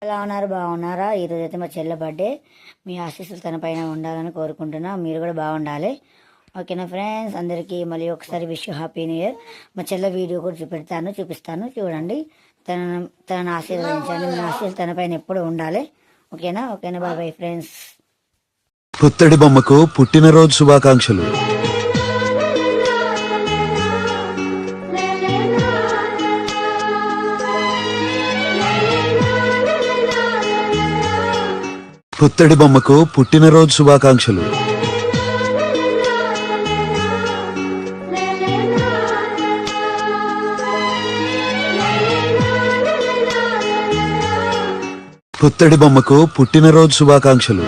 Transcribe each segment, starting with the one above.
ఎలా ఉన్నారు? బాగున్నారా? ఈరోజు అయితే మా చెల్లె బర్త్డే. మీ ఆశీస్సులు తన పైన ఉండాలని కోరుకుంటున్నా. మీరు కూడా బాగుండాలి. ఓకేనా ఫ్రెండ్స్? అందరికీ మళ్ళీ ఒకసారి విష్ హ్యాపీ న్యూ ఇయర్. మా చెల్లె వీడియో కూడా చూపిస్తాను చూడండి. తనను ఆశీర్వదించండి. మీ ఆశీస్సులు తన పైన ఎప్పుడు ఉండాలి. ఓకేనా? Bye bye friends. పుత్తడి బొమ్మకు పుట్టినరోజు శుభాకాంక్షలు. పుత్తడి బొమ్మకు పుట్టినరోజు శుభాకాంక్షలు. పుత్తడి బొమ్మకు పుట్టినరోజు శుభాకాంక్షలు.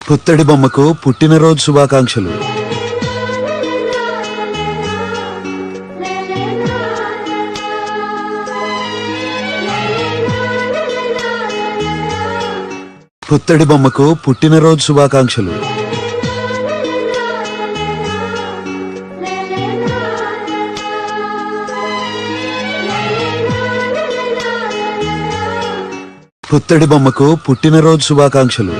పుత్తడి బొమ్మకు పుట్టినరోజు శుభాకాంక్షలు. పుత్తడి బొమ్మకు పుట్టినరోజు శుభాకాంక్షలు. పుత్తడి బొమ్మకు పుట్టినరోజు శుభాకాంక్షలు.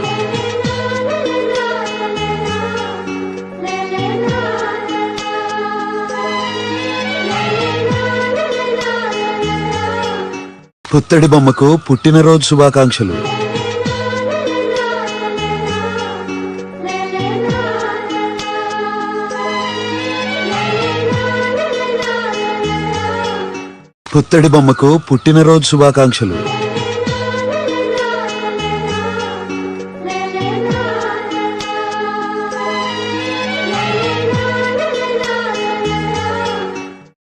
పుత్తడి బొమ్మకు పుట్టినరోజు శుభాకాంక్షలు. పుత్తడి బొమ్మకు పుట్టినరోజు శుభాకాంక్షలు.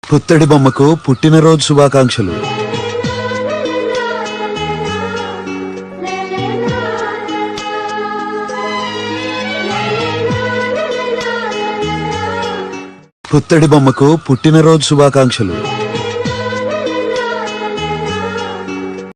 పుత్తడి బొమ్మకు పుట్టినరోజు శుభాకాంక్షలు. పుత్తడి బొమ్మకు పుట్టినరోజు శుభాకాంక్షలు.